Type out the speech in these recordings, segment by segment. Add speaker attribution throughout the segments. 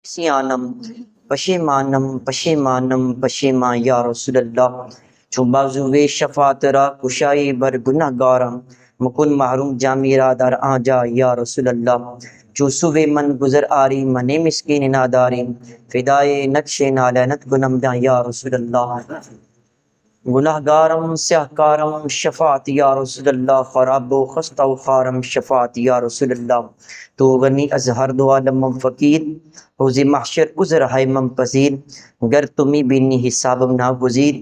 Speaker 1: سیانم پشیمانم پشیمانم پشیمان یا رسول اللہ، چون بازوے شفاعت را کشائی بر گناہ گارم، مکن محروم جامی را در آجا یا رسول اللہ، چو سوے من گزر آری من مسکین ناداری، فدائے نقش نالینت گنم دا یا رسول اللہ، گناہ گارم سیاہ کارم شفاعت یا رسول اللہ، خراب و خستہ و خارم شفاعت یا رسول اللہ، تو غنی از ہر دو عالم فقیر، روز محشر عذر ہے من پذیر، گر تمی بینی حسابم ناگزیر،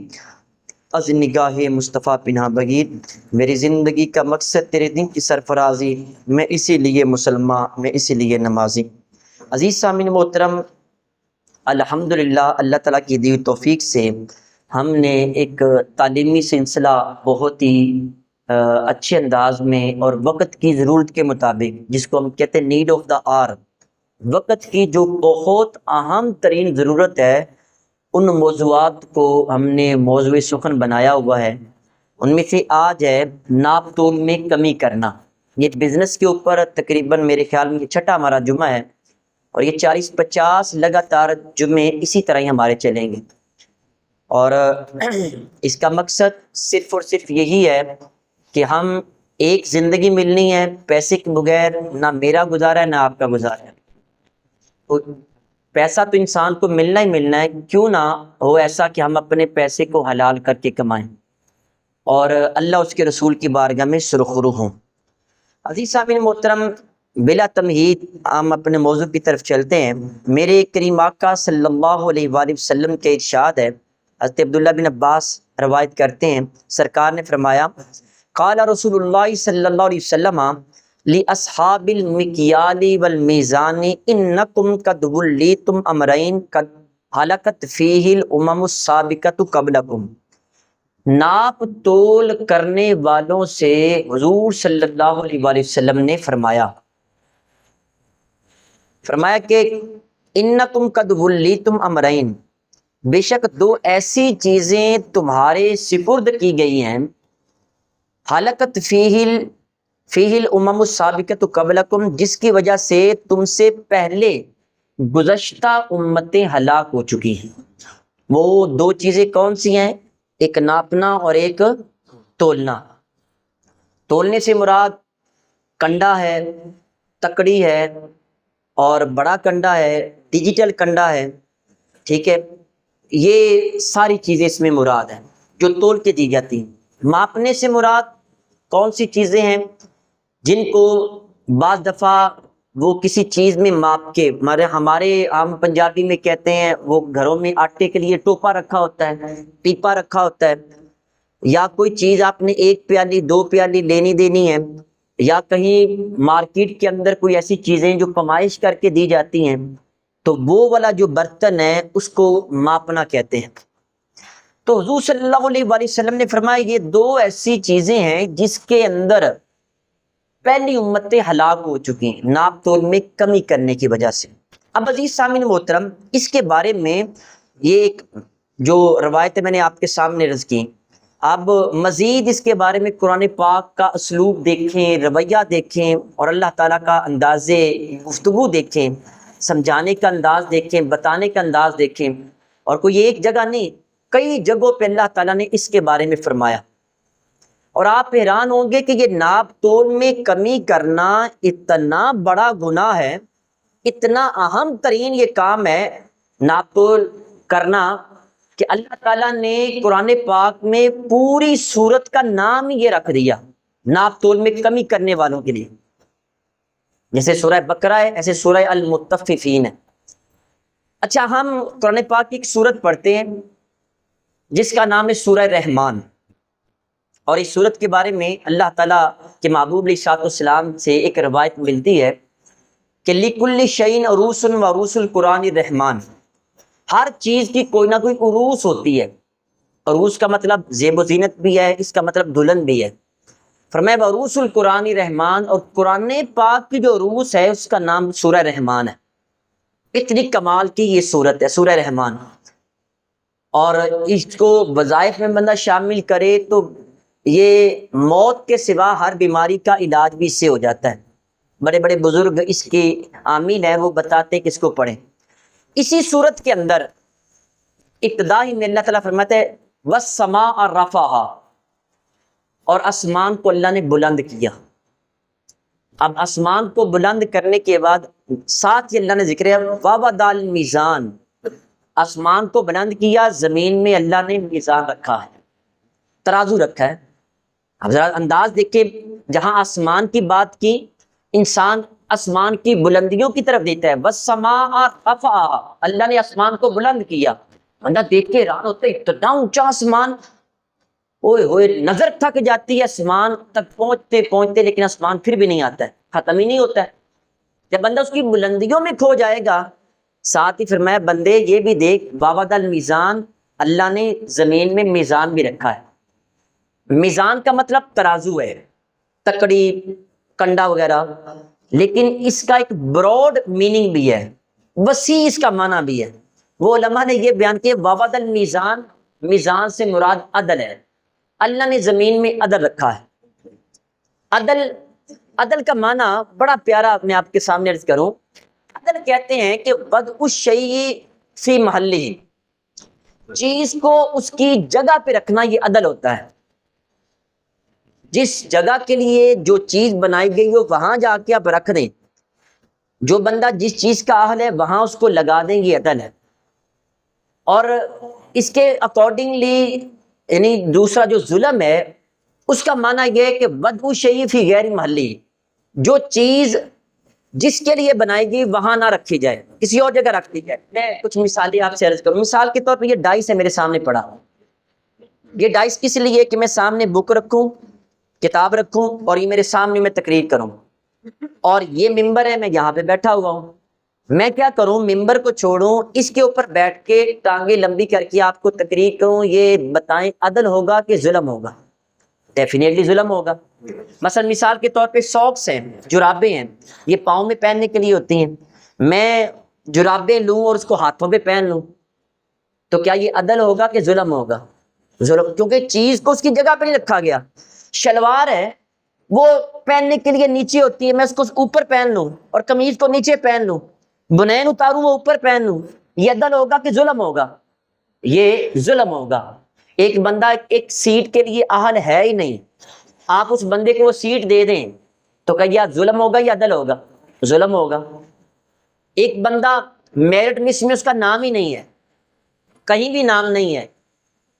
Speaker 1: از نگاہ مصطفیٰ پناہ بگیر، میری زندگی کا مقصد تیرے دن کی سرفرازی، میں اسی لیے مسلمان میں اسی لیے نمازی۔ عزیز سامعین محترم، الحمدللہ اللہ تعالیٰ کی دی توفیق سے ہم نے ایک تعلیمی سلسلہ بہت ہی اچھے انداز میں اور وقت کی ضرورت کے مطابق، جس کو ہم کہتے ہیں نیڈ آف دا آر، وقت کی جو بہت اہم ترین ضرورت ہے، ان موضوعات کو ہم نے موضوع سخن بنایا ہوا ہے۔ ان میں سے آج ہے ناپ تول میں کمی کرنا۔ یہ بزنس کے اوپر تقریباً میرے خیال میں یہ چھٹا ہمارا جمعہ ہے، اور یہ 40-50 لگاتار جمعے اسی طرح ہی ہمارے چلیں گے، اور اس کا مقصد صرف اور صرف یہی ہے کہ ہم ایک زندگی ملنی ہے، پیسے کے بغیر نہ میرا گزارا ہے نہ آپ کا گزارا ہے۔ تو پیسہ تو انسان کو ملنا ہی ملنا ہے، کیوں نہ ہو ایسا کہ ہم اپنے پیسے کو حلال کر کے کمائیں اور اللہ اس کے رسول کی بارگاہ میں سرخرو ہوں۔ عزیز سامعین محترم، بلا تمہید ہم اپنے موضوع کی طرف چلتے ہیں۔ میرے کریم آقا صلی اللہ علیہ وآلہ وسلم کے ارشاد ہے، حضرت عبداللہ بن عباس روایت کرتے ہیں، سرکار نے فرمایا، قال رسول اللہ صلی اللہ علیہ وسلم لأصحاب المکیال والمیزان انکم قد ولیتم امرین قد حلقت فیہ الامم السابقۃ قبلکم۔ ناپ تول کرنے والوں سے حضور صلی اللہ علیہ وآلہ وسلم نے فرمایا کہ انکم قد ولیتم امرین، بے شک دو ایسی چیزیں تمہارے سپرد کی گئی ہیں، حلقت فیہ الامم السابقۃ قبلکم، جس کی وجہ سے تم سے پہلے گزشتہ امتیں ہلاک ہو چکی ہیں۔ وہ دو چیزیں کون سی ہیں؟ ایک ناپنا اور ایک تولنا۔ تولنے سے مراد کنڈا ہے، تکڑی ہے، اور بڑا کنڈا ہے، ڈیجیٹل کنڈا ہے، ٹھیک ہے، یہ ساری چیزیں اس میں مراد ہیں جو تول کے دی جاتی ہیں۔ ماپنے سے مراد کون سی چیزیں ہیں؟ جن کو بعض دفعہ وہ کسی چیز میں ماپ کے، ہمارے عام پنجابی میں کہتے ہیں، وہ گھروں میں آٹے کے لیے ٹوپا رکھا ہوتا ہے، پیپا رکھا ہوتا ہے، یا کوئی چیز آپ نے 1 پیالی 2 پیالی لینی دینی ہے، یا کہیں مارکیٹ کے اندر کوئی ایسی چیزیں جو پمائش کر کے دی جاتی ہیں، تو وہ والا جو برتن ہے اس کو ماپنا کہتے ہیں۔ تو حضور صلی اللہ علیہ وآلہ وسلم نے فرمایا یہ دو ایسی چیزیں ہیں جس کے اندر پہلی امتیں ہلاک ہو چکی ہیں ناپ تول میں کمی کرنے کی وجہ سے۔ اب عزیز سامعین محترم، اس کے بارے میں یہ ایک جو روایتیں میں نے آپ کے سامنے عرض کی، اب مزید اس کے بارے میں قرآن پاک کا اسلوب دیکھیں، رویہ دیکھیں، اور اللہ تعالیٰ کا انداز گفتگو دیکھیں، سمجھانے کا انداز دیکھیں، بتانے کا انداز دیکھیں، اور کوئی ایک جگہ نہیں، کئی جگہوں پہ اللہ تعالیٰ نے اس کے بارے میں فرمایا۔ اور آپ حیران ہوں گے کہ یہ ناپ تول میں کمی کرنا اتنا بڑا گناہ ہے، اتنا اہم ترین یہ کام ہے ناپ تول کرنا، کہ اللہ تعالیٰ نے قرآن پاک میں پوری سورت کا نام یہ رکھ دیا ناپ تول میں کمی کرنے والوں کے لیے۔ جیسے سورہ بقرہ ہے، ایسے سورہ المطففین ہے۔ اچھا، ہم قرآن پاک کی ایک سورت پڑھتے ہیں جس کا نام ہے سورہ رحمان، اور اس سورت کے بارے میں اللہ تعالیٰ کے محبوب علیہ الصلوۃ والسلام سے ایک روایت ملتی ہے کہ لِكُلِّ شَيْءٍ عُرُوسٌ وَعُرُوسُ الْقُرْآنِ الرحمن، ہر چیز کی کوئی نہ کوئی عروس ہوتی ہے۔ عروس کا مطلب زیب و زینت بھی ہے، اس کا مطلب دلہن بھی ہے۔ فرمایا عروس القرآن رحمان، اور قرآن پاک کی جو عروس ہے اس کا نام سورہ رحمان ہے۔ اتنی کمال کی یہ سورت ہے سورہ رحمان، اور اس کو وظائف میں بندہ شامل کرے تو یہ موت کے سوا ہر بیماری کا علاج بھی اس سے ہو جاتا ہے۔ بڑے بڑے بزرگ اس کی عامل ہیں، وہ بتاتے ہیں کہ اس کو پڑھیں۔ اسی صورت کے اندر ابتدا ہی میں اللہ تعالیٰ فرماتے ہیں وَالسَّمَاءَ رَفَعَهَا، اور آسمان کو اللہ نے بلند کیا۔ اب آسمان کو بلند کرنے کے بعد ساتھ ہی اللہ نے ذکر ہے وَوَضَعَ الْمِيزَانَ، آسمان کو بلند کیا، زمین میں اللہ نے میزان رکھا ہے، ترازو رکھا ہے۔ اب ذرا انداز دیکھیں، جہاں آسمان کی بات کی، انسان آسمان کی بلندیوں کی طرف دیتا ہے، وَالسَّمَاءَ رَفَعَهَا، اللہ نے آسمان کو بلند کیا۔ بندہ دیکھ کے حیران ہوتا ہے، اتنا اونچا آسمان، اوئے ہوئے نظر تھک جاتی ہے آسمان تک پہنچتے پہنچتے، لیکن آسمان پھر بھی نہیں آتا ہے، ختم ہی نہیں ہوتا ہے۔ جب بندہ اس کی بلندیوں میں کھو جائے گا، ساتھ ہی فرمایا بندے یہ بھی دیکھ وَوَضَعَ الْمِيزَانَ، اللہ نے زمین میں میزان بھی رکھا ہے۔ میزان کا مطلب ترازو ہے، تکڑی، کنڈا وغیرہ، لیکن اس کا ایک براڈ میننگ بھی ہے، وسیع اس کا معنی بھی ہے۔ وہ علماء نے یہ بیان کیا وَوَضَعَ الْمِيزَانَ، میزان سے مراد عدل ہے، اللہ نے زمین میں عدل رکھا ہے۔ عدل کا معنی بڑا پیارا میں آپ کے سامنے عرض کروں۔ عدل کہتے ہیں کہ وضع الشیء فی محلہ، چیز کو اس کی جگہ پہ رکھنا، یہ عدل ہوتا ہے۔ جس جگہ کے لیے جو چیز بنائی گئی ہو وہاں جا کے آپ رکھ دیں، جو بندہ جس چیز کا اہل ہے وہاں اس کو لگا دیں، یہ عدل ہے۔ اور اس کے اکارڈنگلی یعنی دوسرا جو ظلم ہے، اس کا معنی یہ ہے کہ وضع الشیء فی غیر محلہ، جو چیز جس کے لیے بنائی گئی وہاں نہ رکھی جائے، کسی اور جگہ رکھ دی جائے۔ میں کچھ مثالیں آپ سے عرض کروں۔ مثال کے طور پہ یہ ڈائس ہے میرے سامنے پڑا، یہ ڈائس کس لیے کہ میں سامنے بک رکھوں، کتاب رکھوں، اور یہ میرے سامنے میں تقریر کروں، اور یہ ممبر ہے، میں یہاں پہ بیٹھا ہوا ہوں۔ میں کیا کروں، ممبر کو چھوڑوں، اس کے اوپر بیٹھ کے ٹانگیں لمبی کر کے آپ کو تقریر کروں، یہ بتائیں عدل ہوگا کہ ظلم ہوگا؟ ڈیفینیٹلی ظلم ہوگا۔ مثال کے طور پہ ساکس ہیں، جرابیں ہیں، یہ پاؤں میں پہننے کے لیے ہوتی ہیں، میں جرابیں لوں اور اس کو ہاتھوں پہ پہن لوں، تو کیا یہ عدل ہوگا کہ ظلم ہوگا؟ ظلم، کیونکہ چیز کو اس کی جگہ پہ نہیں رکھا گیا۔ شلوار ہے، وہ پہننے کے لیے نیچے ہوتی ہے، میں اس کو اوپر پہن لوں اور قمیض کو نیچے پہن لوں، بنین اتاروں وہ اوپر پہن لوں، یہ عدل ہوگا کہ ظلم ہوگا؟ یہ ظلم ہوگا۔ ایک بندہ ایک سیٹ کے لیے اہل ہے ہی نہیں، آپ اس بندے کو وہ سیٹ دے دیں، تو کیا یہ ظلم ہوگا یا عدل ہوگا؟ ظلم ہوگا۔ ایک بندہ میرٹ لسٹ میں اس کا نام ہی نہیں ہے، کہیں بھی نام نہیں ہے،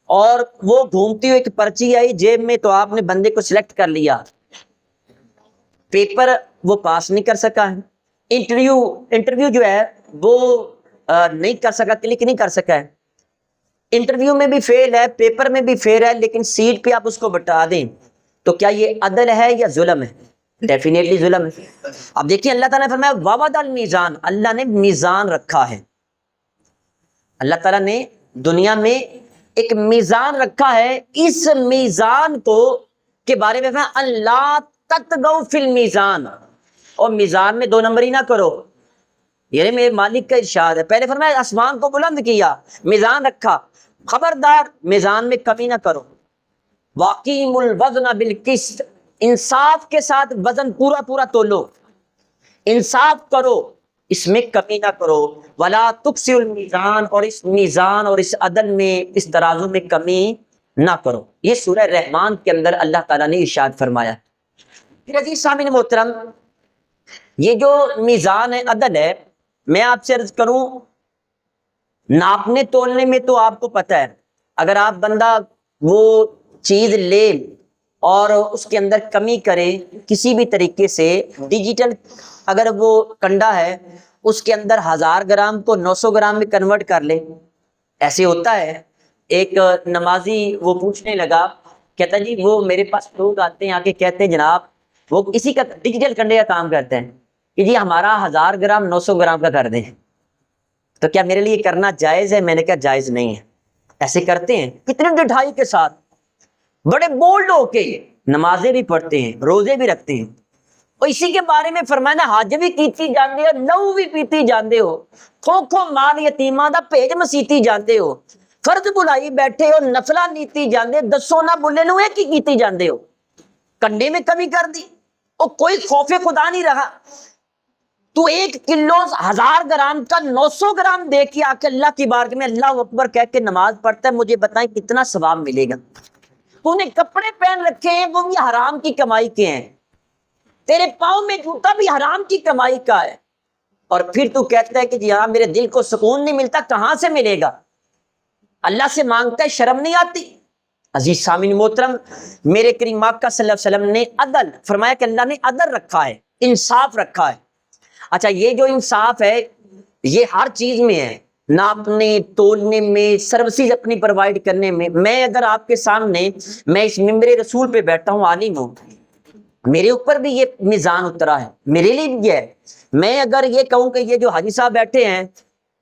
Speaker 1: اور وہ گھومتی ہوئی ایک پرچی آئی جیب میں، تو آپ نے بندے کو سلیکٹ کر لیا، پیپر وہ پاس نہیں کر سکا ہے، انٹرویو جو ہے وہ نہیں کر سکا، کلک نہیں کر سکا ہے، انٹرویو میں بھی فیل ہے، پیپر میں بھی فیل ہے، لیکن سیٹ پہ آپ اس کو بٹا دیں، تو کیا یہ عدل ہے یا ظلم ہے؟ ڈیفینیٹلی ظلم ہے۔ اب دیکھیں اللہ تعالیٰ نے فرمایا وَوَضَعَ الْمِيزَانَ، اللہ نے میزان رکھا ہے۔ اللہ تعالیٰ نے دنیا میں ایک میزان رکھا ہے، اس میزان کو کے بارے میں فرمایا اللہ تطغوا فی المیزان، اور میزان میں دو نمبری نہ کرو، یہ میرے مالک کا ارشاد ہے۔ پہلے فرمایا آسمان کو بلند کیا، میزان رکھا، خبردار میزان میں کمی نہ کرو۔ وَأَقِیمُوا الْوَزْنَ بِالْقِسْطِ، انصاف کے ساتھ وزن پورا پورا تولو، انصاف کرو، اس میں کمی نہ کرو۔ وَلَا تُخْسِرُوا الْمِيزَانَ، اور اس میزان اور اس عدل میں، اس ترازو میں کمی نہ کرو۔ یہ سورہ رحمان کے اندر اللہ تعالیٰ نے ارشاد فرمایا۔ پھر عزیز سامعین محترم، یہ جو میزان ہے، عدل ہے، میں آپ سے عرض کروں، ناپنے تولنے میں تو آپ کو پتہ ہے، اگر آپ بندہ وہ چیز لے اور اس کے اندر کمی کرے کسی بھی طریقے سے، ڈیجیٹل اگر وہ کنڈا ہے اس کے اندر 1000 گرام کو 900 گرام میں کنورٹ کر لے، ایسے ہوتا ہے۔ ایک نمازی وہ پوچھنے لگا، کہتا جی وہ میرے پاس لوگ آتے ہیں، آ کے کہتے ہیں جناب وہ اسی کا ڈیجیٹل کنڈے کا کام کرتے ہیں کہ جی ہمارا 1000 گرام 900 گرام کا کر دیں، تو کیا میرے لیے کرنا جائز ہے؟ میں نے کہا جائز نہیں ہے۔ ایسے کرتے ہیں کتنے ڈٹھائی کے ساتھ، بڑے بولڈ ہو کے نمازیں بھی پڑھتے ہیں، روزے بھی رکھتے ہیں، اور اسی کے بارے میں فرمایا حج بھی کیتی جاندے ہو، لہو بھی پیتی جاندے ہو، کھو کھو مال یتیماں دا بھیج مسیتی جاندے ہو، فرض بلائی بیٹھے ہو، نفلہ نیتی جاندے، دسو نہ بولے نو ایک ہی کیتی جاندے ہو، کنڈے میں کمی کر دی، اور کوئی خوف خدا نہیں رہا تو 1 کلو 1000 گرام کا 900 گرام دے کے آ کے اللہ کی بارگاہ میں اللہ اکبر کہہ کے نماز پڑھتا ہے، مجھے بتائیں کتنا ثواب ملے گا؟ تو نے کپڑے پہن رکھے ہیں وہ بھی حرام کی کمائی کے ہیں، تیرے پاؤں میں جوتا بھی حرام کی کمائی کا ہے، اور پھر تو کہتا ہے کہ جی ہاں میرے دل کو سکون نہیں ملتا، کہاں سے ملے گا؟ اللہ سے مانگتا ہے، شرم نہیں آتی؟ عزیز سامعین محترم، میرے کریم آقا صلی اللہ علیہ وسلم نے عدل فرمایا کہ اللہ نے عدل رکھا ہے، انصاف رکھا ہے۔ اچھا یہ جو انصاف ہے یہ ہر چیز میں ہے، ناپنے تولنے میں، سروسز اپنی پرووائڈ کرنے میں۔ میں اگر آپ کے سامنے، میں اس ممبر رسول پہ بیٹھا ہوں، عالم ہوں، میرے اوپر بھی یہ میزان اترا ہے، میرے لیے بھی ہے۔ میں اگر یہ کہوں کہ یہ جو حاجی صاحب بیٹھے ہیں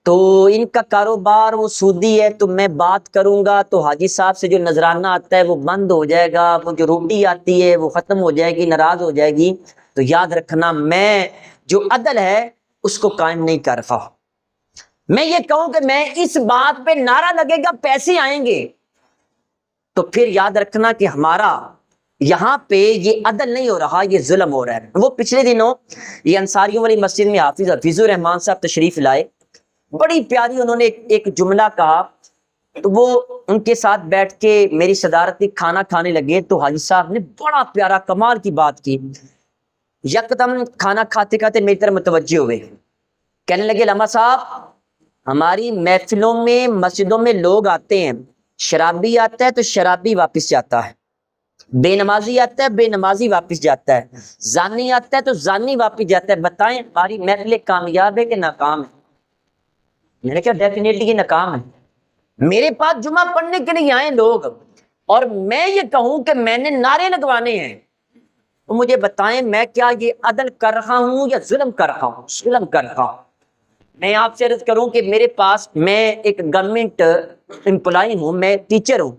Speaker 1: تو ان کا کاروبار وہ سودی ہے، تو میں بات کروں گا تو حاجی صاحب سے جو نذرانہ آتا ہے وہ بند ہو جائے گا، وہ جو روٹی آتی ہے وہ ختم ہو جائے گی، ناراض ہو جائے گی۔ تو یاد رکھنا میں جو عدل ہے اس کو قائم نہیں کر رہا۔ میں یہ کہوں کہ میں اس بات پہ نعرہ لگے گا پیسے آئیں گے، تو پھر یاد رکھنا کہ ہمارا یہاں پہ یہ عدل نہیں ہو رہا، یہ ظلم ہو رہا ہے۔ وہ پچھلے دنوں یہ انصاریوں والی مسجد میں حافظ الرحمان صاحب تشریف لائے، بڑی پیاری انہوں نے ایک جملہ کہا، تو وہ ان کے ساتھ بیٹھ کے میری صدارتی کھانا کھانے لگے، تو حاجی صاحب نے بڑا پیارا کمال کی بات کی۔ یکدم کھانا کھاتے کھاتے میری طرف متوجہ ہوئے، کہنے لگے علامہ صاحب ہماری محفلوں میں مسجدوں میں لوگ آتے ہیں، شرابی آتا ہے تو شرابی واپس جاتا ہے، بے نمازی آتا ہے بے نمازی واپس جاتا ہے، زانی آتا ہے تو زانی واپس جاتا ہے، بتائیں ہماری محفلیں کامیاب ہے کہ ناکام ہے؟ میں نے کہا ڈیفینیٹلی یہ ناکام ہے۔ میرے پاس جمعہ پڑھنے کے لیے آئے لوگ، اور میں یہ کہوں کہ میں نے نعرے لگوانے ہیں، تو مجھے بتائیں میں کیا یہ عدل کر رہا ہوں یا ظلم کر رہا ہوں؟ ظلم کر رہا ہوں۔ میں آپ سے عرض کروں کہ میرے پاس، میں ایک گورنمنٹ امپلائی ہوں، میں ٹیچر ہوں،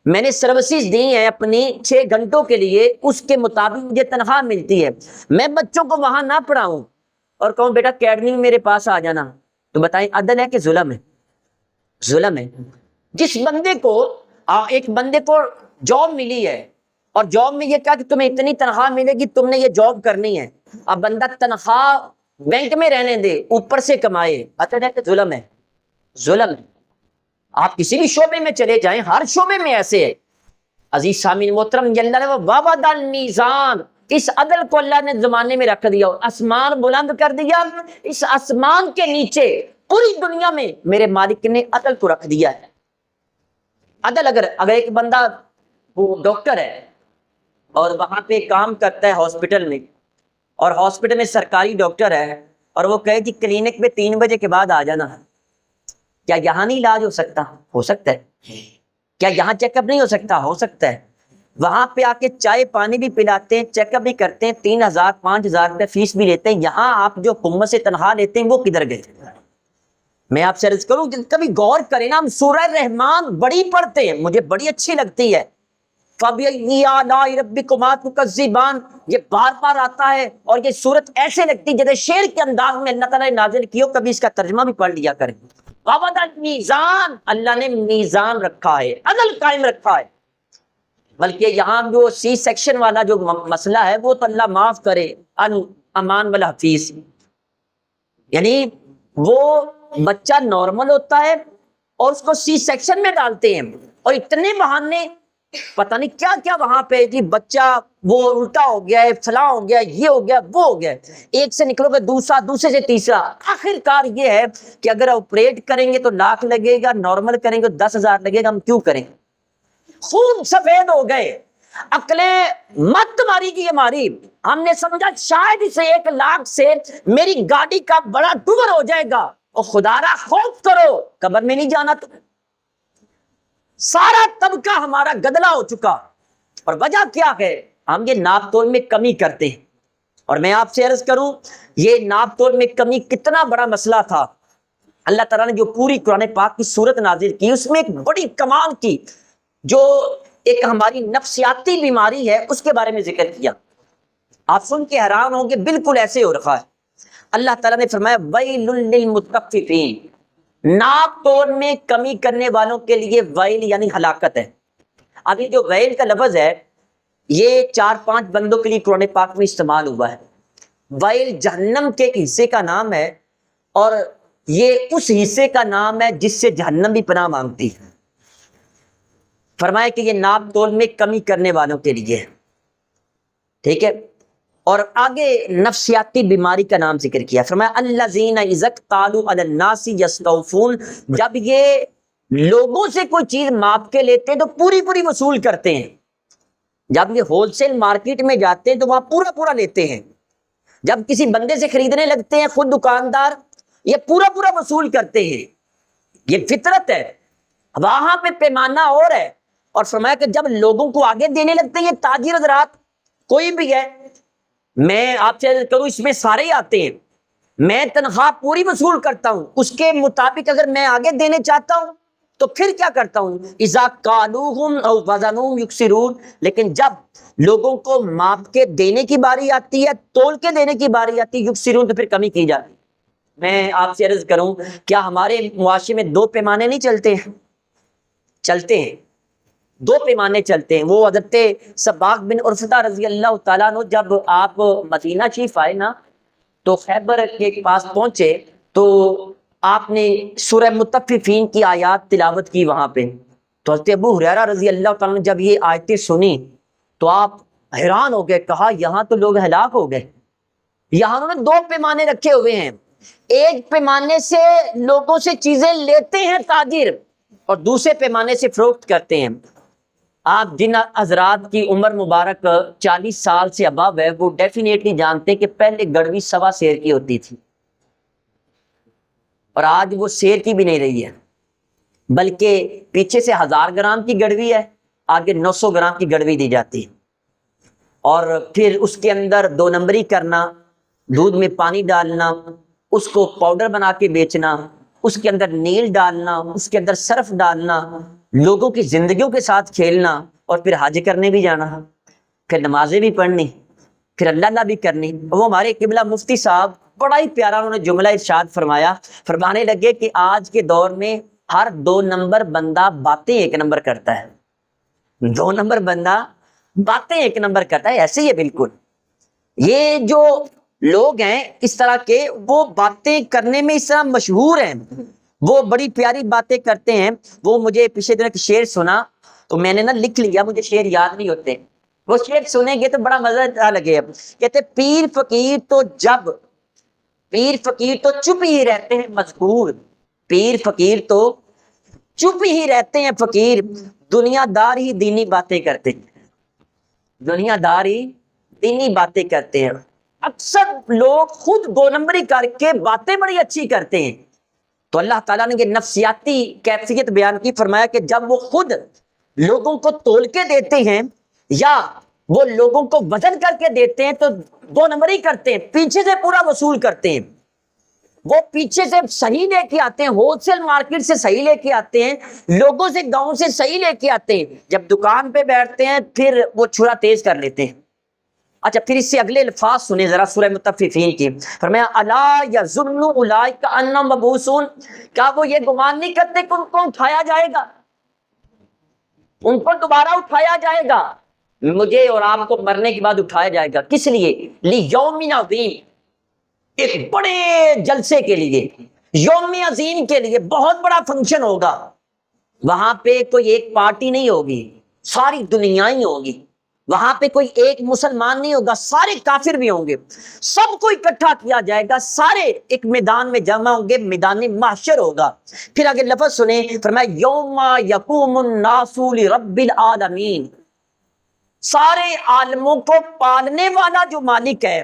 Speaker 1: میں نے سروسز دی ہیں اپنی 6 گھنٹوں کے لیے، اس کے مطابق مجھے تنخواہ ملتی ہے۔ میں بچوں کو وہاں نہ پڑھاؤں اور کہوں بیٹا اکیڈمی میں میرے پاس آ جانا، تو بتائیں عدل ہے کہ ظلم ہے؟ ظلم ہے۔ جس بندے کو ایک بندے کو جاب ملی ہے اور جاب میں یہ کہا کہ تمہیں اتنی تنخواہ ملے گی، تم نے یہ جاب کرنی ہے، اب بندہ تنخواہ بینک میں رہنے دے، اوپر سے کمائے، عدل ہے کہ ظلم ہے؟ ظلم ہے۔ آپ کسی بھی شعبے میں چلے جائیں، ہر شعبے میں ایسے ہے۔ عزیز سامعین محترم، اللہ نے وَوَضَ الْمِيزَانَ، اس عدل کو اللہ نے زمانے میں رکھ دیا، آسمان بلند کر دیا، اس آسمان کے نیچے پوری دنیا میں میرے مالک نے عدل کو رکھ دیا ہے۔ عدل اگر ایک بندہ وہ ڈاکٹر ہے اور وہاں پہ کام کرتا ہے ہاسپٹل میں، اور ہاسپٹل میں سرکاری ڈاکٹر ہے، اور وہ کہے کہ کلینک میں 3 بجے کے بعد آ جانا، کیا یہاں نہیں علاج ہو سکتا؟ ہو سکتا ہے۔ کیا یہاں چیک اپ نہیں ہو سکتا؟ ہو سکتا ہے۔ وہاں پہ آ کے چائے پانی بھی پلاتے ہیں، چیک اپ بھی کرتے ہیں، 3000 5000 روپے فیس بھی لیتے ہیں۔ یہاں آپ جو حکومت سے تنخواہ لیتے ہیں وہ کدھر گئے؟ میں آپ سے عرض کروں کبھی غور کریں نا، ہم سورہ رحمان بڑی پڑھتے ہیں، مجھے بڑی اچھی لگتی ہے، فَبِأَيِّ آلَاءِ رَبِّكُمَا تُكَذِّبَانِ، یہ بار بار آتا ہے، اور یہ صورت ایسے لگتی ہے جیسے شعر کے انداز میں اللہ تعالیٰ نے نازل کی ہو، کبھی اس کا ترجمہ بھی پڑھ لیا کریں۔ وَوَضَ الْمِيزَانَ، اللہ نے میزان رکھا ہے، عدل قائم رکھا ہے۔ بلکہ یہاں جو سی سیکشن والا جو مسئلہ ہے وہ تو اللہ معاف کرے، امان والحفیظ، یعنی وہ بچہ نارمل ہوتا ہے اور اس کو سی سیکشن میں ڈالتے ہیں، اور اتنے بہانے پتہ نہیں کیا کیا وہاں پہ، جی بچہ وہ الٹا ہو گیا ہے، فلاں ہو گیا، یہ ہو گیا، وہ ہو گیا، ایک سے نکلو گے دوسرا، دوسرے سے تیسرا، آخر کار یہ ہے کہ اگر آپریٹ کریں گے تو 1,00,000 لگے گا، نارمل کریں گے تو 10,000 لگے گا، ہم کیوں کریں؟ خون سفید ہو گئے، عقلیں مت ماری گئی ہماری، ہم نے سمجھا شاید اسے 1,00,000 سے میری گاڑی کا بڑا ٹکڑ ہو جائے گا، اور خدا را خوف کرو قبر میں نہیں جانا۔ تو سارا طبقہ ہمارا گدلا ہو چکا، اور وجہ کیا ہے؟ ہم یہ ناپ تول میں کمی کرتے ہیں۔ اور میں آپ سے عرض کروں یہ ناپ تول میں کمی کتنا بڑا مسئلہ تھا، اللہ تعالیٰ نے جو پوری قرآن پاک کی صورت نازل کی اس میں ایک بڑی کمال کی، جو ایک ہماری نفسیاتی بیماری ہے اس کے بارے میں ذکر کیا۔ آپ سن کے حیران ہوں گے، بالکل ایسے ہو رکھا ہے۔ اللہ تعالیٰ نے فرمایا وَيْلٌ لِّلْمُطَفِّفِينَ، ناپ تول میں کمی کرنے والوں کے لیے ویل یعنی ہلاکت ہے۔ اب یہ جو ویل کا لفظ ہے یہ 4-5 بندوں کے لیے قرآن پاک میں استعمال ہوا ہے۔ ویل جہنم کے ایک حصے کا نام ہے، اور یہ اس حصے کا نام ہے جس سے جہنم بھی پناہ مانگتی ہے۔ فرمایا کہ یہ ناپ تول میں کمی کرنے والوں کے لیے ہے، ٹھیک ہے۔ اور آگے نفسیاتی بیماری کا نام ذکر کیا، فرمایا الذین اذا اکتالوا علی الناس یستوفون، جب یہ لوگوں سے کوئی چیز ماپ کے لیتے ہیں تو پوری پوری وصول کرتے ہیں۔ جب یہ ہول سیل مارکیٹ میں جاتے ہیں تو وہاں پورا پورا لیتے ہیں، جب کسی بندے سے خریدنے لگتے ہیں خود دکاندار یہ پورا پورا وصول کرتے ہیں، یہ فطرت ہے، وہاں پہ پیمانہ اور ہے۔ اور فرمایا کہ جب لوگوں کو آگے دینے لگتے ہیں، یہ تاجر حضرات کوئی بھی ہے، میں آپ سے عرض کروں اس میں سارے ہی آتے ہیں، میں تنخواہ پوری وصول کرتا ہوں، اس کے مطابق اگر میں آگے دینے چاہتا ہوں تو پھر کیا کرتا ہوں، اذا کالوہم او وزنوہم یکسرون، لیکن جب لوگوں کو ماپ کے دینے کی باری آتی ہے، تول کے دینے کی باری آتی ہے، یکسرون، تو پھر کمی کی جاتی ہے۔ میں آپ سے عرض کروں کیا ہمارے معاشرے میں دو پیمانے نہیں چلتے ہیں؟ چلتے ہیں، دو پیمانے چلتے ہیں۔ وہ حضرت سباق بن عرفتہ رضی اللہ تعالیٰ عنہ جب آپ مدینہ شریف آئے نا تو خیبر کے پاس پہنچے تو آپ نے سورہ مطففین کی آیات تلاوت کی وہاں پہ، تو حضرت ابو ہریرہ رضی اللہ تعالیٰ نے جب یہ آیتیں سنی تو آپ حیران ہو گئے، کہا یہاں تو لوگ ہلاک ہو گئے، یہاں انہوں نے دو پیمانے رکھے ہوئے ہیں، ایک پیمانے سے لوگوں سے چیزیں لیتے ہیں تاجر اور دوسرے پیمانے سے فروخت کرتے ہیں۔ آپ جن حضرات کی عمر مبارک 40 سال سے ابو ہے وہ ڈیفینیٹلی جانتے ہیں کہ پہلے گڑوی 1.25 سیر کی ہوتی تھی، اور آج وہ سیر کی بھی نہیں رہی ہے، بلکہ پیچھے سے 1000 گرام کی گڑوی ہے، آگے 900 گرام کی گڑوی دی جاتی ہے، اور پھر اس کے اندر 2 نمبری کرنا، دودھ میں پانی ڈالنا، اس کو پاؤڈر بنا کے بیچنا، اس کے اندر نیل ڈالنا، اس کے اندر صرف ڈالنا، لوگوں کی زندگیوں کے ساتھ کھیلنا، اور پھر حج کرنے بھی جانا، پھر نمازیں بھی پڑھنی، پھر اللہ بھی کرنی۔ وہ ہمارے قبلہ مفتی صاحب بڑا ہی پیارا انہوں نے جملہ ارشاد فرمایا، فرمانے لگے کہ آج کے دور میں ہر 2 نمبر بندہ باتیں 1 نمبر کرتا ہے، 2 نمبر بندہ باتیں 1 نمبر کرتا ہے، ایسے ہی ہے بالکل۔ یہ جو لوگ ہیں اس طرح کے وہ باتیں کرنے میں اس طرح مشہور ہیں، وہ بڑی پیاری باتیں کرتے ہیں۔ وہ مجھے پچھلے دن ایک شعر سنا تو میں نے نا لکھ لیا، مجھے شعر یاد نہیں ہوتے، وہ شعر سنیں گے تو بڑا مزہ لگے۔ کہتے پیر فقیر تو چپ ہی رہتے ہیں مذکور، پیر فقیر تو چپ ہی رہتے ہیں فقیر، دنیا دار ہی دینی باتیں کرتے ہیں، دنیا دار ہی دینی باتیں کرتے ہیں۔ اکثر لوگ خود 2 نمبری کر کے باتیں بڑی اچھی کرتے ہیں، تو اللہ تعالیٰ نے یہ نفسیاتی کیفیت بیان کی، فرمایا کہ جب وہ خود لوگوں کو تول کے دیتے ہیں یا وہ لوگوں کو وزن کر کے دیتے ہیں تو 2 نمبری کرتے ہیں، پیچھے سے پورا وصول کرتے ہیں، وہ پیچھے سے صحیح لے کے آتے ہیں، ہول سیل مارکیٹ سے صحیح لے کے آتے ہیں، لوگوں سے گاؤں سے صحیح لے کے آتے ہیں، جب دکان پہ بیٹھتے ہیں پھر وہ چھرا تیز کر لیتے ہیں۔ اچھا پھر اس سے اگلے الفاظ سنیں ذرا سورہ مطففین کی، فرمایا الا یظن اولئک انہم مبعوثون، کیا وہ یہ گمان نہیں کرتے کہ ان کو اٹھایا جائے گا، ان کو دوبارہ اٹھایا جائے گا، مجھے اور آپ کو مرنے کے بعد اٹھایا جائے گا، کس لیے، لیوم عظیم، ایک بڑے جلسے کے لیے، یوم عظیم کے لیے، بہت بڑا فنکشن ہوگا، وہاں پہ کوئی ایک پارٹی نہیں ہوگی، ساری دنیا ہی ہوگی، وہاں پہ کوئی ایک مسلمان نہیں ہوگا، سارے کافر بھی ہوں گے، سب کو اکٹھا کیا جائے گا، سارے ایک میدان میں جمع ہوں گے، میدان محشر ہوگا۔ پھر آگے لفظ سنیں، فرمایا یوم یقوم الناس لرب العالمین، سارے عالموں کو پالنے والا جو مالک ہے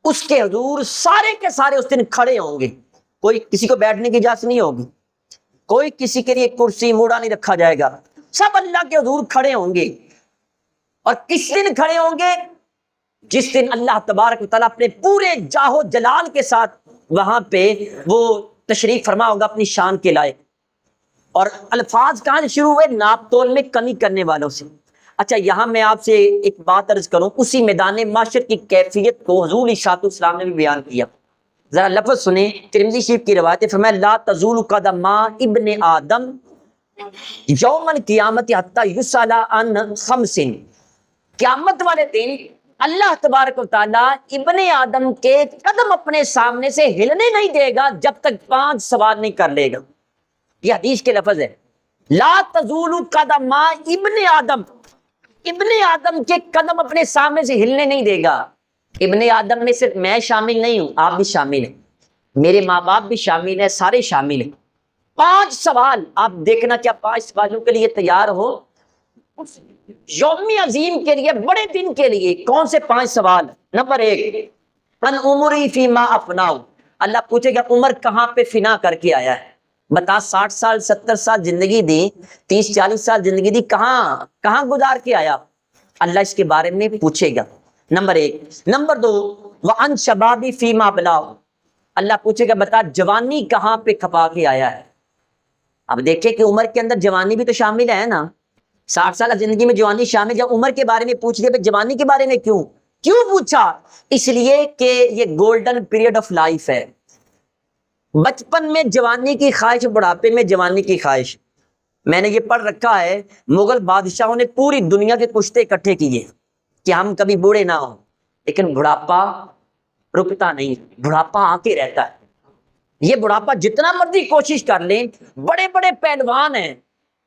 Speaker 1: اس کے حضور سارے کے سارے اس دن کھڑے ہوں گے، کوئی کسی کو بیٹھنے کی اجازت نہیں ہوگی، کوئی کسی کے لیے کرسی موڑا نہیں رکھا جائے گا، سب اللہ کے حضور کھڑے ہوں گے۔ اور کس دن کھڑے ہوں گے؟ جس دن اللہ تبارک و تعالیٰ اپنے پورے جاہ و جلال کے ساتھ وہاں پہ وہ تشریف فرما ہوگا اپنی شان کے لائق۔ اور الفاظ کہاں سے شروع ہوئے؟ ناپ تول میں کمی کرنے والوں سے۔ اچھا یہاں میں آپ سے ایک بات عرض کروں، اسی میدان محشر کی کیفیت کو حضور علیہ السلام نے بھی بیان کیا، ذرا لفظ سنیں، ترمذی شریف کی روایت ہے، فرمایا لا تزول قدم ابن آدم یوم القیامت حتی یسأل عن خمس، قیامت والے دن اللہ تبارک و تعالیٰ ابن آدم کے قدم اپنے سامنے سے ہلنے نہیں دے گا جب تک 5 سوال نہیں کر لے گا. یہ حدیث کے لفظ ہے. لا تزول قدم ابن آدم، ابن آدم کے قدم اپنے سامنے سے ہلنے نہیں دے گا. ابن آدم میں صرف میں شامل نہیں ہوں، آپ بھی شامل ہیں، میرے ماں باپ بھی شامل ہیں، سارے شامل ہیں. 5 سوال آپ دیکھنا، کیا 5 سوالوں کے لیے تیار ہو؟ یوم عظیم کے لیے، بڑے دن کے لیے. کون سے 5 سوال؟ نمبر 1، ان عمری فیما افناؤ، اللہ پوچھے گا عمر کہاں پہ فنا کر کے آیا ہے. بتا 60 سال 70 سال زندگی دی، 30 40 سال زندگی دی، کہاں گزار کے آیا؟ اللہ اس کے بارے میں پوچھے گا. نمبر 1. نمبر 2، وَأَنْ شَبَابِ فِيمَا بَلَاغُ، اللہ پوچھے گا بتا جوانی کہاں پہ کھپا کے آیا ہے. اب دیکھیں کہ عمر کے اندر جوانی بھی تو شامل ہے نا. 60 سالہ زندگی میں جوانی شامل. جب عمر کے بارے میں پوچھ لیا، جوانی کے بارے میں کیوں پوچھا؟ اس لیے کہ یہ گولڈن پیریڈ آف لائف ہے. بچپن میں جوانی کی خواہش، بڑھاپے میں جوانی کی خواہش. میں نے یہ پڑھ رکھا ہے، مغل بادشاہوں نے پوری دنیا کے کشتے اکٹھے کیے کہ ہم کبھی بوڑھے نہ ہوں، لیکن بڑھاپا رکتا نہیں، بڑھاپا آتے رہتا ہے. یہ بڑھاپا جتنا مرضی کوشش کر لیں. بڑے بڑے پہلوان ہیں،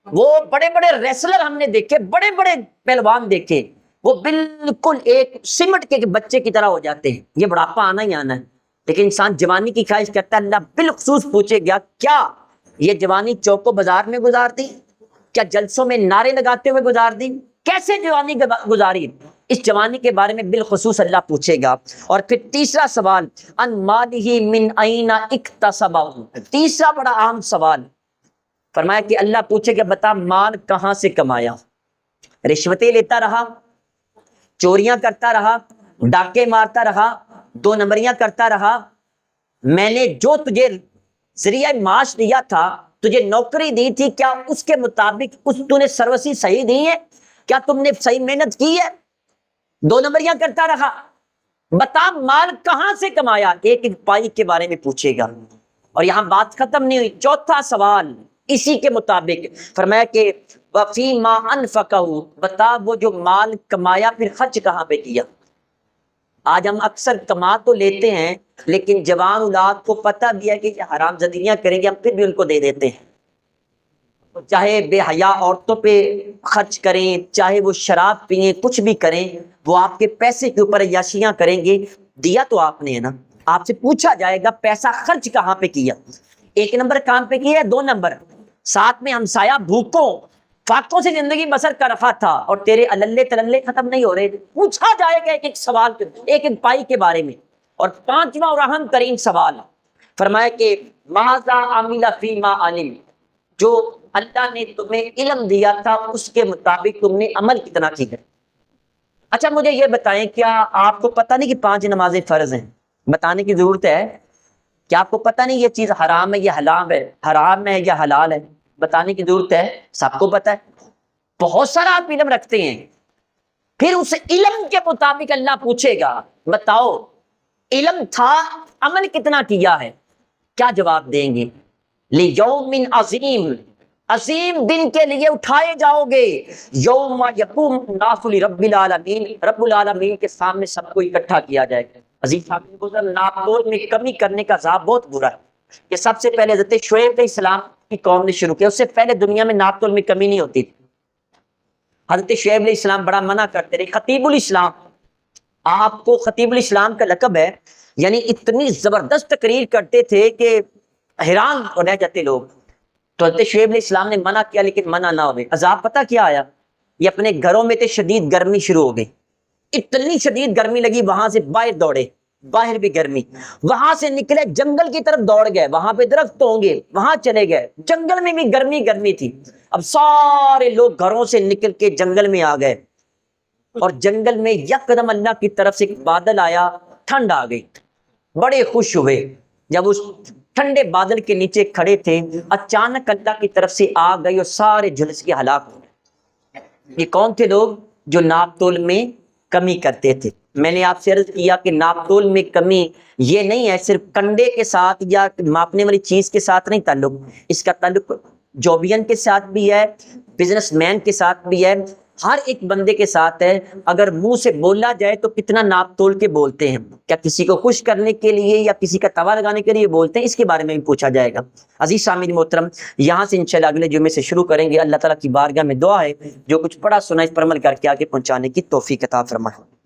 Speaker 1: وہ بڑے بڑے ریسلر ہم نے دیکھے، بڑے بڑے پہلوان دیکھے، وہ بالکل ایک سمٹ کے بچے کی طرح ہو جاتے ہیں. یہ بڑھاپا آنا ہی آنا ہے. لیکن انسان جوانی کی خواہش کرتا ہے. اللہ بالخصوص پوچھے گا کیا یہ جوانی چوک و بازار میں گزار دی؟ کیا جلسوں میں نعرے لگاتے ہوئے گزار دی؟ کیسے جوانی گزاری؟ اس جوانی کے بارے میں بالخصوص اللہ پوچھے گا. اور پھر تیسرا سوال، ان مالہ من این اکتسبہ، تیسرا بڑا اہم سوال. فرمایا کہ اللہ پوچھے گا بتا مال کہاں سے کمایا؟ رشوتیں لیتا رہا، چوریاں کرتا رہا، ڈاکے مارتا رہا، 2 نمبریاں کرتا رہا؟ میں نے جو تجھے ذریعہ معاش دیا تھا، تجھے نوکری دی تھی، کیا اس کے مطابق تو نے سروسی صحیح دی ہے؟ کیا تم نے صحیح محنت کی ہے؟ 2 نمبریاں کرتا رہا. بتا مال کہاں سے کمایا؟ ایک ایک پائی کے بارے میں پوچھے گا. اور یہاں بات ختم نہیں ہوئی. چوتھا سوال اسی کے مطابق فرمایا کہ وَفِيمَا أَنْفَقَهُ، بتا وہ جو مال کمایا پھر خرچ کہاں پہ کیا؟ آج ہم اکثر کما تو لیتے ہیں، لیکن جوان اولاد کو پتہ بھی ہے کہ حرام زدیاں کریں گے، ہم پھر بھی ان کو دے دیتے ہیں. چاہے بے حیا عورتوں پہ خرچ کریں، چاہے وہ شراب پئیں، کچھ بھی کریں، وہ آپ کے پیسے کے اوپر عیاشیاں کریں گے. دیا تو آپ نے ہے نا. آپ سے پوچھا جائے گا پیسہ خرچ کہاں پہ کیا؟ 1 نمبر کام پہ کیا ہے، 2 نمبر ساتھ میں ہمسایہ بھوکوں فاقوں سے زندگی بسر کر رہا تھا اور تیرے اللے تللے ختم نہیں ہو رہے. پوچھا جائے گا ایک ایک سوال، ایک ایک پائی کے بارے میں. اور 5واں اور اہم ترین سوال فرمایا کہ ماذا عمل فیما علم، جو اللہ نے تمہیں علم دیا تھا اس کے مطابق تم نے عمل کتنا کیا. اچھا مجھے یہ بتائیں، کیا آپ کو پتہ نہیں کہ 5 نمازیں فرض ہیں؟ بتانے کی ضرورت ہے. کیا آپ کو پتہ نہیں یہ چیز حرام ہے یا حلال ہے، حرام ہے یا حلال ہے؟ بتانے کی ضرورت ہے، سب کو پتہ ہے. بہت سارا آپ علم رکھتے ہیں. پھر اس علم کے مطابق اللہ پوچھے گا بتاؤ علم تھا، عمل کتنا کیا ہے؟ کیا جواب دیں گے؟ لیوم عظیم، عظیم دن کے لیے اٹھائے جاؤ گے. یوم یقوم الناس لرب العالمین، رب العالمین کے سامنے سب کو اکٹھا کیا جائے گا. عزیز صاحب ناپتول میں کمی کرنے کا عذاب بہت برا ہے. یہ سب سے پہلے حضرت شعیب علیہ السلام کی قوم نے شروع کیا. اس سے پہلے دنیا میں ناپتول میں کمی نہیں ہوتی تھی. حضرت شعیب علیہ السلام بڑا منع کرتے رہے. خطیب الاسلام، آپ کو خطیب الاسلام کا لقب ہے، یعنی اتنی زبردست تقریر کرتے تھے کہ حیران رہ جاتے لوگ. تو حضرت شعیب علیہ السلام نے منع کیا، لیکن منع نہ ہوئے. عذاب پتہ کیا آیا؟ یہ اپنے گھروں میں تھے، شدید گرمی شروع ہو گئی. اتنی شدید گرمی لگی، وہاں سے باہر دوڑے، باہر بھی گرمی. وہاں سے نکلے جنگل کی طرف دوڑ گئے، وہاں پہ درخت ہوں گے، وہاں چلے گئے. جنگل میں بھی گرمی تھی. اب سارے لوگ گھروں سے نکل کے جنگل میں آ گئے، اور جنگل میں یکدم اللہ کی طرف سے ایک بادل آیا، ٹھنڈ آ گئی. بڑے خوش ہوئے. جب اس ٹھنڈے بادل کے نیچے کھڑے تھے، اچانک اللہ کی طرف سے آگ گئی اور سارے جھلس کے ہلاک ہو گئے. یہ کون تھے لوگ؟ جو ناپ تول میں کمی کرتے تھے. میں نے آپ سے عرض کیا کہ ناپ تول میں کمی یہ نہیں ہے صرف کنڈے کے ساتھ یا ماپنے والی چیز کے ساتھ نہیں تعلق، اس کا تعلق جوبین کے ساتھ بھی ہے، بزنس مین کے ساتھ بھی ہے، ہر ایک بندے کے ساتھ ہے، اگر منہ سے بولا جائے تو کتنا ناپ تول کے بولتے ہیں، کیا کسی کو خوش کرنے کے لیے یا کسی کا توا لگانے کے لیے بولتے ہیں، اس کے بارے میں بھی پوچھا جائے گا۔ عزیز سامعین محترم، یہاں سے انشاءاللہ اگلے جمعے سے شروع کریں گے۔ اللہ تعالیٰ کی بارگاہ میں دعا ہے جو کچھ پڑھا سنا اس پر عمل کر کے آگے پہنچانے کی توفیق عطا فرمائے۔